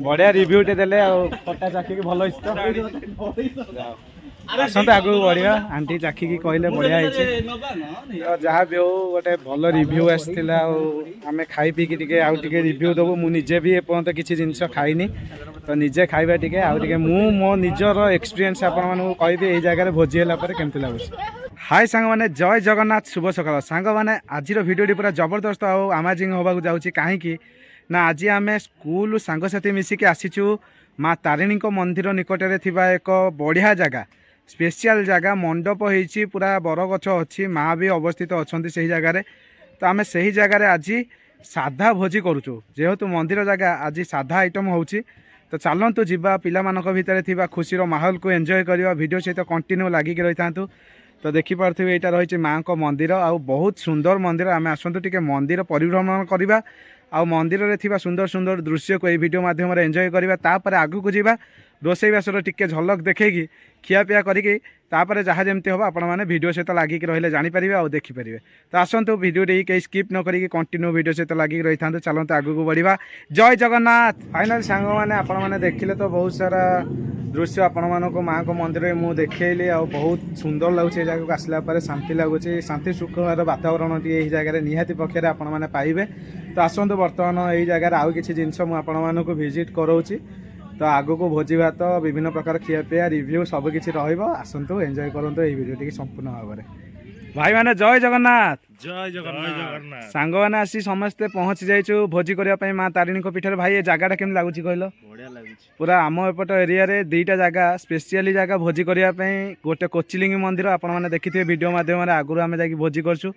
बढ़िया रिव्यूटे देले खटा चाखिकी भल आसते आगे बढ़िया आंटी चाखिकी कहले बढ़िया जहाँ भी हो गोटे भल रिव्यू आसाला आम खाई पीक रिव्यू देवु मुझे भी एपर्तंत किसी जिनस खाइनी तो निजे खाइबा टिके आउटे मो निजर एक्सपीरियंस आपको कहि ये जगह भोजी केमती लगुच। हाय सांग माने जय जगन्नाथ शुभ सकाल सांग माने आज भिडियो पूरा जबरदस्त आउ अमेजिंग होगा जाऊँगी कहीं ना आज आम स्कूल सांगसाथी मिसिकी आसीचु माँ तारिणी मंदिर निकटने थिबा एक बढ़िया जगह स्पेशल जगह मंडप होती पूरा बरगछ अच्छी माँ भी अवस्थित अच्छा से जगार तो आम से ही जगार आज साधा भोजी करुचु जेहेतु मंदिर जगह आज साधा आइटम होची तो चलतु जीवा पिला भितर थिबा खुशीर माहौल को एंजॉय करवा वीडियो सहित कंटिन्यू लगिक रही था तो देखिपे यहाँ रही माँ को मंदिर आ बहुत सुंदर मंदिर आम आसतु टे मंदिर परिभ्रमण करवा आ मंदिर में थिबा सुंदर सुंदर दृश्य को यह वीडियो माध्यम एंजॉय करवा तापर आगू को जीवा रोसईबासर टिके झलक देखी खियापिया करी जहाँ जमती हम आपण मैंने वीडियो सहित लगिक रही जानीपर आ देखिपारे तो आसतु वीडियो कहीं स्किप न करी कंटिन्यू वीडियो सहित लगिक रही था चलते आगू को बढ़िया जय जगन्नाथ फाइनाल सांग मैंने देखिले तो बहुत सारा दृश्य आपण मानक माँ को मंदिर में मुझे देखली आ बहुत सुंदर लगुच जगह आसला शांति लगुच शांति सुखर वातावरण टी जगह निहाती पक्षे आपण मैंने पाइबे तो आसतु बर्तमान यही जगह आउ कि जिनस मुझे भिजिट कराऊँगी तो आगो को भोजी भात विभिन्न प्रकार खियापिया रिव्यू सबकि आसतु एंजॉय करूँ ये वीडियो संपूर्ण भाव में भाई मैंने जय जगन्नाथ जय जगन्नाथ सांग मैंने आसी समस्ते पहुँची जाइए भोजी करने माँ तारिणी पीठर भाई ये जगह केम लगुच कहल बढ़िया लगुच पूरा आम एपट एरिया रे दुईटा जगह स्पेशली जगह भोजी करने गोटे कोचिलिंग मंदिर आपण मैंने देखिए वीडियो माध्यम आगुरी आम जा भोजी करछु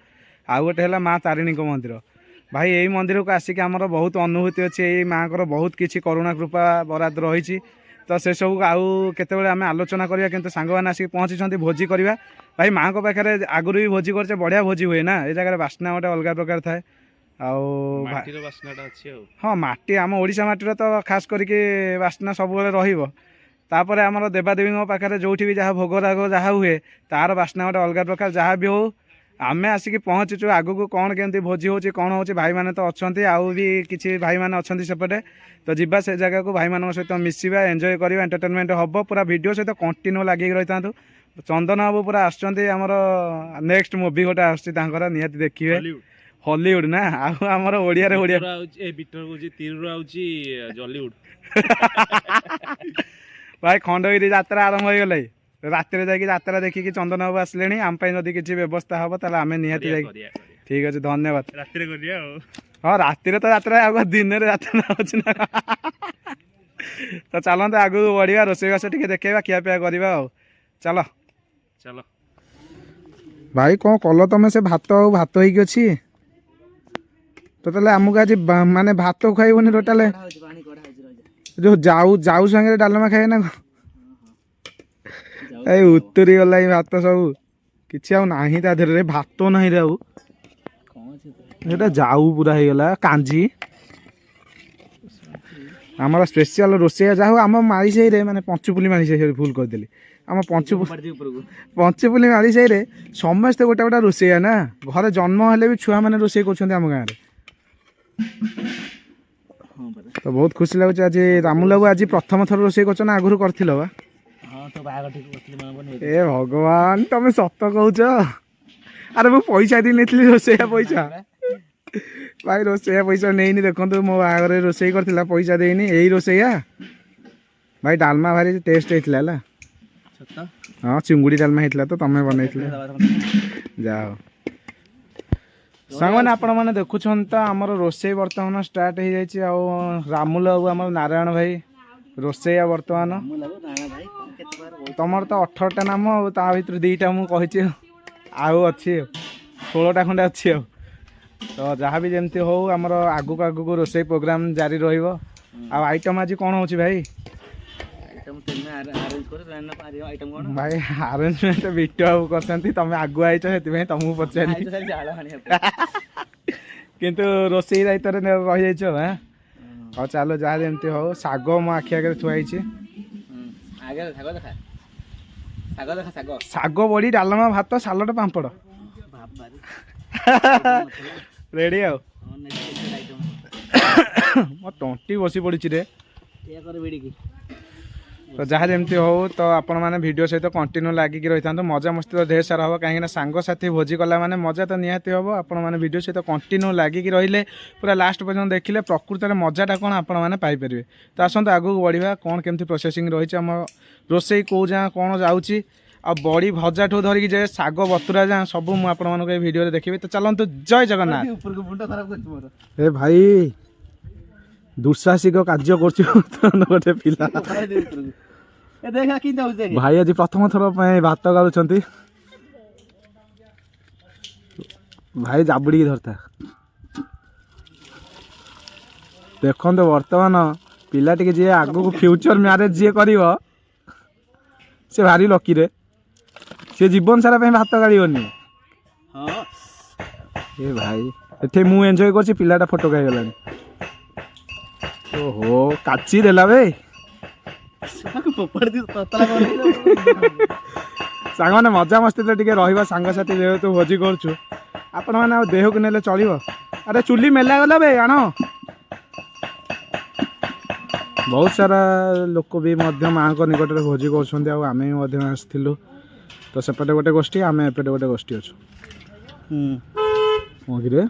आउ गोटे है माँ तारिणी मंदिर भाई यही मंदिर को आसिक आमर बहुत अनुभूति अच्छी यही माँ को बहुत किसी करुणा कृपा बराद रही तो से सब आउ केतबेले आम आलोचना करवा कि सांग मैंने आसिक पहुँची भोजी करवा भाई माँ को पाखे आगुरी भी भोजी कर बढ़िया भोजी हुए ना ये जगह बास्ना गोटे अलग प्रकार थाए हाँ माटी आम ओडिशा माटीर तो खास करके बास्ना सब तापर आमर देवादेवी पाखे जो भी जहाँ भोग राग जहाँ हुए तार बास्ना गोटे अलग प्रकार जहाँ भी हो आमे आसिक पहुँचुचु आगू को कौन केमती भोजी हो कौन हो भाई मैंने तो अच्छा आउ भी किसी भाई मैंने अच्छा सेपटे तो जीवा से जगह को भाई मान सहित मिसवा एंजॉय करवा एंटरटेनमेंट हम पूरा वीडियो सहित कंटिन्यू लगे रही था चंदन बाबू पूरा आमर नेक्स्ट मूवी गोटे आसर निहाती देखिए हॉलीवुड ना आमर ओडिया भाई खंडगिरी यात्रा आरंभ हो गला रात जात्रा देखिकी चंदन बाबू आसले आम जदि किसी व्यवस्था हम तो आम निहाती ठीक अच्छे धन्यवाद हाँ राति तो यात्रा आग दिन में यात्रा होना तो चलते आगू बढ़िया रोसईबास टे देखा खियापिया करवा चलो चलो भाई कौन कल तुम से भात भात होगी टोटाल आमको आज माने भात खाइबनी टोटाल जो जाऊ जाऊ संगे डालमा खाए ना ए उतरी गला भात सब किसी ना ता भात ना रे जाऊ पूरा हो गला कांजी आम स्पेशल रोसैया जा आम मारी साई माने पंचुपुली मारी साई फुल करदेली आम पंचुपुली मारी साई समस्ते गोटे गोटे रोसैया ना घर जन्म हेले भी छुआ मैंने रोसई कर गाँव तो बहुत खुशी लगुच आज रामुल बाबू आज प्रथम थर रोसई कर आगुरी कर बा ए भगवान तुम सत कह अरे मु पैसा दी नहीं रोसैया पैसा भाई रोसैया पैसा नहीं देखो मो बाहर रोसई कर पैसा देनी यही रोसैया भाई डालमा भारी टेस्ट होता हाँ चिंगुड़ी डालमा होता तो तुम बन जाओ सांग मैंने आपण मैंने देखुन तो आमर रोसई बर्तमान स्टार्ट हो जाए रामुल बाबू आम नारायण भाई रोसैया बर्तमान तुमर तो 18टा नाम भर दुईटा मुझे आउ अच्छी 16टा खंडे अच्छी तो जहाँ भी जमती हो आमर आगू आगू रोसई प्रोग्राम जारी रईटम आज कौन हो भाई भाई आरेंजमेंट बिट्टू बाबू कर तुम आगु आई तुमको पचार किंतु रोसई दायित्व रही जाइए हाँ चलो जहाँ जमती हो शाग मो आखि आगे थुआई शाग बड़ी डालमा भात सालड पांपड़ रेडी ମୋ ତଣ୍ଟି ବସି ପଡ଼ିଛି ରେ। ତ ଯାହା ଯେମିତି ହଉ ତ ଆପଣମାନେ ଭିଡ଼ିଓ ସହିତ କଣ୍ଟିନ୍ୟू ଲାଗିକି ରହିଥାନ୍ତୁ। ମଜାମସ୍ତି ତ ଢେର ସାରା ହେବ, କାହିଁକିନା ସାଙ୍ଗସାଥି ଭୋଜି କଲା ମାନେ ମଜା ତ ନିହାତି ହେବ। ଆପଣମାନେ ଭିଡ଼ିଓ ସହିତ କଣ୍ଟିନ୍ୟୁ ଲାଗିକି ରହିଲେ ପୁରା ଲାଷ୍ଟ ପର୍ଯ୍ୟନ୍ତ ଦେଖିଲେ ପ୍ରକୃତରେ ମଜାଟା କ'ଣ ଆପଣମାନେ ପାଇପାରିବେ। ତ ଆସନ୍ତୁ ଆଗକୁ ବଢ଼ିବା, କ'ଣ କେମିତି ପ୍ରୋସେସିଂ ରହିଛି, ଆମ ରୋଷେଇ କେଉଁ ଯାଏଁ କ'ଣ ଯାଉଛି, ଆଉ ବଡ଼ି ଭଜାଠୁ ଧରିକି ଯେ ଶାଗ ବତୁରା ଯାଏଁ ସବୁ ମୁଁ ଆପଣମାନଙ୍କୁ ଏଇ ଭିଡ଼ିଓରେ ଦେଖିବି। ତ ଚାଲନ୍ତୁ, ଜୟ ଜଗନ୍ନାଥ। ଏ ଭାଇ ଦୁଃସାହସିକ କାର୍ଯ୍ୟ କରୁଛି ଗୋଟେ ପିଲା। ଭାଇ ଆଜି ପ୍ରଥମ ଥର ପାଇଁ ଭାତ ଗାଳୁଛନ୍ତି। ଭାଇ ଜାବୁଡ଼ିକି ଧରିଥା। ଦେଖନ୍ତୁ ବର୍ତ୍ତମାନ ପିଲା ଟିକେ ଯିଏ ଆଗକୁ ଫ୍ୟୁଚର ମ୍ୟାରେଜ ଯିଏ କରିବ ସେ ଭାରି ଲକିରେ, ସେ ଜୀବନ ସାରା ପାଇଁ ଭାତ ଗାଳିବନି। ଏ ଭାଇ ଏଠି ମୁଁ ଏନ୍ଜୟ କରୁଛି, ପିଲାଟା ଫଟୋ ଖାଇଗଲାଣି। ଓହୋ କାଚି ଦେଲା ବେ। ସାଙ୍ଗମାନେ ମଜାମସ୍ତିରେ ଟିକେ ରହିବା, ସାଙ୍ଗସାଥି ଯେହେତୁ ଭୋଜି କରୁଛୁ ଆପଣମାନେ ଆଉ ଦେହକୁ ନେଲେ ଚଳିବ। ଆରେ ଚୁଲି ମେଲା ଗଲା ବେ ଆଣ। ବହୁତ ସାରା ଲୋକ ବି ମଧ୍ୟ ମାଆଙ୍କ ନିକଟରେ ଭୋଜି କରୁଛନ୍ତି, ଆଉ ଆମେ ବି ମଧ୍ୟ ଆସିଥିଲୁ। ତ ସେପଟେ ଗୋଟେ ଗୋଷ୍ଠୀ, ଆମେ ଏପଟେ ଗୋଟେ ଗୋଷ୍ଠୀ ଅଛୁ। କ'ଣ କିରେ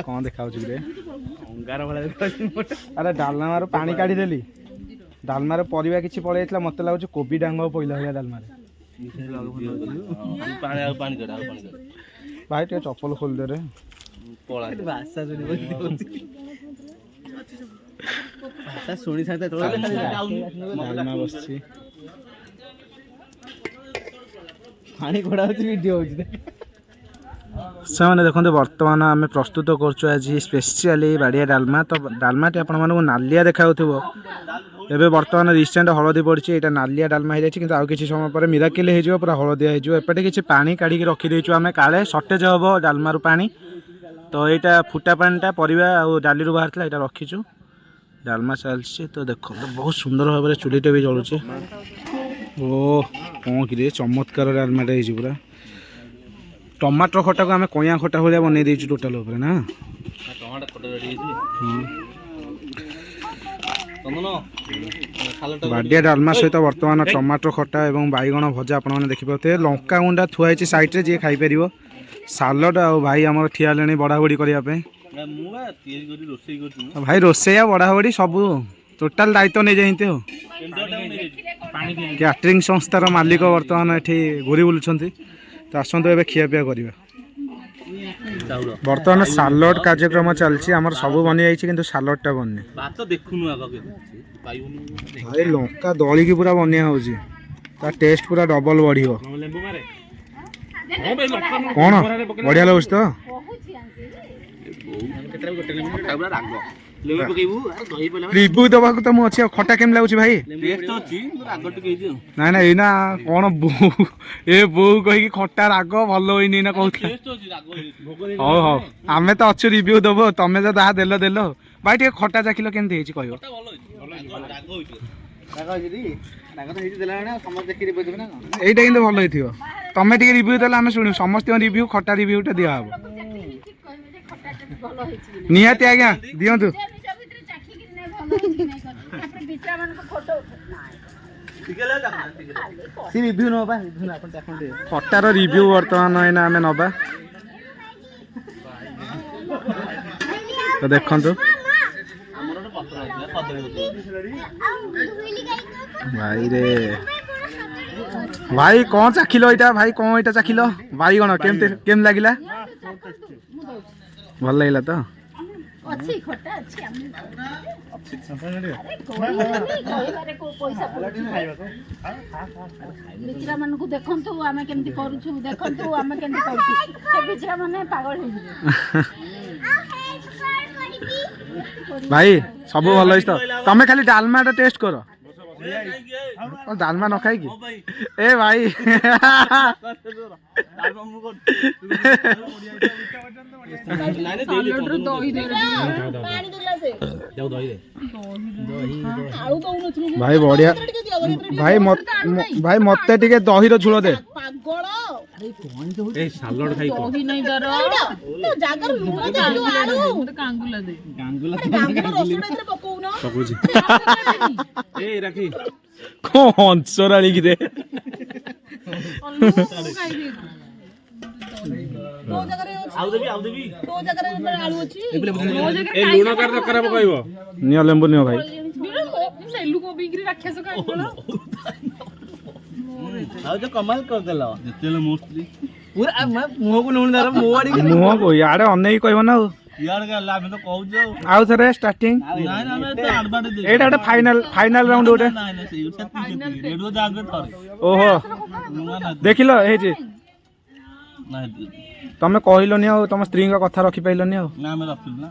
କ'ଣ ଦେଖାଉଛି କିରେ? ଆରେ ଡାଲମାରୁ ପାଣି କାଢ଼ିଦେଲି, ଡାଲମାରେ ପରିବା କିଛି ପଳେଇ ଯାଇଥିଲା, ମତେ ଲାଗୁଛି କୋବି ଡାଙ୍ଗ ପଇଲା ଭଳିଆ ଡାଲମାରେ। ଭାଇ ଟିକେ ଚପଲ ଖୋଲିଦେ ରେ। ଡାଲମା ବସିଛି, ପାଣି ଘୋଡ଼ା ହଉଛି, ଭିଡ଼ିଓ ହଉଛି। ସେମାନେ ଦେଖନ୍ତୁ ବର୍ତ୍ତମାନ ଆମେ ପ୍ରସ୍ତୁତ କରୁଛୁ ଆଜି ସ୍ପେଶିଆଲି ବାଡ଼ିଆ ଡାଲମା। ତ ଡାଲମାଟି ଆପଣମାନଙ୍କୁ ନାଲିଆ ଦେଖାଯାଉଥିବ, ଏବେ ବର୍ତ୍ତମାନ ରିସେଣ୍ଟ ହଳଦୀ ପଡ଼ିଛି, ଏଇଟା ନାଲିଆ ଡାଲମା ହେଇଯାଇଛି, କିନ୍ତୁ ଆଉ କିଛି ସମୟ ପରେ ମିରାକିଲ୍ ହେଇଯିବ, ପୁରା ହଳଦିଆ ହେଇଯିବ। ଏପଟେ କିଛି ପାଣି କାଢ଼ିକି ରଖିଦେଇଛୁ ଆମେ, କାଳେ ସର୍ଟେଜ୍ ହେବ ଡାଲମାରୁ ପାଣି। ତ ଏଇଟା ଫୁଟା ପାଣିଟା ପରିବା ଆଉ ଡାଲିରୁ ବାହାରିଥିଲା, ଏଇଟା ରଖିଛୁ। ଡାଲମା ଚାଲିଛି। ତ ଦେଖନ୍ତୁ ବହୁତ ସୁନ୍ଦର ଭାବରେ ଚୁଲିଟା ବି ଜଳୁଛି। ଓ କ'ଣ କିରେ ଚମତ୍କାର ଡାଲମାଟା ହେଇଛି ପୁରା। ଟମାଟର ଖଟାକୁ ଆମେ କଇଁଆ ଖଟା ଭଳିଆ ବନେଇ ଦେଇଛୁ ଟୋଟାଲ ଉପରେ ନା। ବାଡ଼ିଆ ଡାଲମା ସହିତ ବର୍ତ୍ତମାନ ଟମାଟର ଖଟା ଏବଂ ବାଇଗଣ ଭଜା ଆପଣମାନେ ଦେଖିପାରୁଥିବେ। ଲଙ୍କା ଗୁଣ୍ଡା ଥୁଆ ହେଇଛି ସାଇଡ଼ରେ, ଯିଏ ଖାଇପାରିବ। ସାଲଡ଼ ଆଉ ଭାଇ ଆମର ଠିଆ ହେଲେଣି ବଢ଼ାବଢ଼ି କରିବା ପାଇଁ। ଭାଇ ରୋଷେଇଆ ବଢ଼ାବଢ଼ି ସବୁ ଟୋଟାଲ ଦାୟିତ୍ୱ ନେଇଯାଇନ୍ତି। ଆଉ କ୍ୟାଟରିଂ ସଂସ୍ଥାର ମାଲିକ ବର୍ତ୍ତମାନ ଏଠି ଘୁରି ବୁଲୁଛନ୍ତି। ତ ଆସନ୍ତୁ ଏବେ ଖିଆପିଆ କରିବା। ବର୍ତ୍ତମାନ ସାଲଡ଼ କାର୍ଯ୍ୟକ୍ରମ ଚାଲିଛି, ଆମର ସବୁ ବନିଯାଇଛି କିନ୍ତୁ ସାଲଡ଼ଟା ବନି। ଭାଇ ଲଙ୍କା ଦଳିକି ପୁରା ବନିଆ ହେଉଛି, ତା ଟେଷ୍ଟ ପୁରା ଡବଲ ବଢ଼ିବ। କ'ଣ ବଢ଼ିଆ ଲାଗୁଛି ତ? ରିଭ୍ୟୁ ଦେବାକୁ ତ ମୁଁ ଅଛି। ଆଉ ଖଟା କେମିତି ଲାଗୁଛି ଭାଇ? ନାଇଁ ନାଇଁ ଏଇନା କ'ଣ ବୋଉ ଏ ବୋଉ କହିକି ଖଟା ରାଗ ଭଲ ହେଇନି ନା କହୁଥିଲା। ହଉ ହଉ ଆମେ ତ ଅଛୁ ରିଭ୍ୟୁ ଦେବ, ତମେ ତ ଯାହା ଦେଲ ଦେଲ। ଭାଇ ଟିକେ ଖଟା ଚାଖିଲ କେମିତି ହେଇଛି କହିବ? ଏଇଟା କିନ୍ତୁ ଭଲ ହେଇଥିବ, ତମେ ଟିକେ ରିଭ୍ୟୁ ଦେଲେ ଆମେ ଶୁଣିବୁ। ସମସ୍ତଙ୍କ ରିଭ୍ୟୁ ଖଟା ରିଭ୍ୟୁଟା ଦିଆହବ ନିହାତି। ଆଜ୍ଞା ଦିଅନ୍ତୁ। ଖଟାର ରିଭ୍ୟୁ ବର୍ତ୍ତମାନ ଏଇନା ଆମେ ନବା। ତ ଦେଖନ୍ତୁ ଭାଇରେ, ଭାଇ କ'ଣ ଚାଖିଲ ଏଇଟା? ଭାଇ କ'ଣ ଏଇଟା ଚାଖିଲ? ବାଇଗଣ କେମିତି ଲାଗିଲା? ଭଲ ଲାଗିଲା ତ? ବିଚରା ମାନଙ୍କୁ ଦେଖନ୍ତୁ ଆମେ କେମିତି କରୁଛୁ, ଦେଖନ୍ତୁ ଆମେ କେମିତି କରୁଛୁ, ସେ ବିଚରା ମାନେ ପାଗଳ ହେଇଯିବେ। ଭାଇ ସବୁ ଭଲ ହେଇଛି ତ? ତମେ ଖାଲି ଡାଲମାଟା ଟେଷ୍ଟ କର। ଡାଲମା ନ ଖାଇକି ଏ ଭାଇ ଭାଇ ବଢିଆ। ଭାଇ ମତେ ଟିକେ ଦହିର ଝୋଳ ଦେ। এই ସାଲଡ ଖାଇ କହ ଦହି ନାଇଁ ତାର ତୋ ଜାଗାରେ ଲୁଣ ଦେଇଲୁ ଆଳୁ ମତେ କାଙ୍ଗୁଲା ଦେ ଗାଙ୍ଗୁର ରସୁଣ ଏଥିରେ ପକଉନ ପକଉଛି ଏଇ ରାଖି କଣ ହଂସରାଳି କିରେ ଖାଇବି ତୋ ଜାଗାରେ ଅଛି ତୋ ଜାଗାରେ ଆଳୁ ଅଛି ଏ ଲୁଣ କାର ଦରକାର ହବ କହିବ ନିଅ ଲେମ୍ବୁ ନିଅ ଭାଇ ସେଲୁ କୋବିକିରି ରାକ୍ଷସ ଖାଇବ ଆଉ ତ କମାଲ କରିଦେଲ ଯେତେବେଳେ ମୋ ସ୍ତ୍ରୀ ପୁରା ମୁହଁକୁ ନଉନି ତାର ମୋ ଆଡିକି ମୁହଁ କହ ଇଆଡେ ଅନେଇକି କହିବ ନା ଆଉ ଇଆଡେ ଗଲା ଆମେ ତ କହୁଛୁ ଆଉ ଥରେ ଷ୍ଟାର୍ଟିଂ ନାଇଁ ଆମେ ତ ଆଡଭାନ୍ସ ଦେଇ ଏଇଟା ଗୋଟେ ଫାଇନାଲ ରାଉଣ୍ଡ ଗୋଟେ ନାଇଁ ନାଇଁ ସେଇ ସେତିକି ରେଡିଓ ଜାଗରେ ଥରେ ଓହୋ ନୂଆ ନା ଦେଖିଲ ହେଇଛି ନାଇଁ ତମେ କହିଲନି ଆଉ ତମ ସ୍ତ୍ରୀଙ୍କ କଥା ରଖିପାଇଲନି ଆଉ ନା ଆମେ ରଖିଲୁ ନା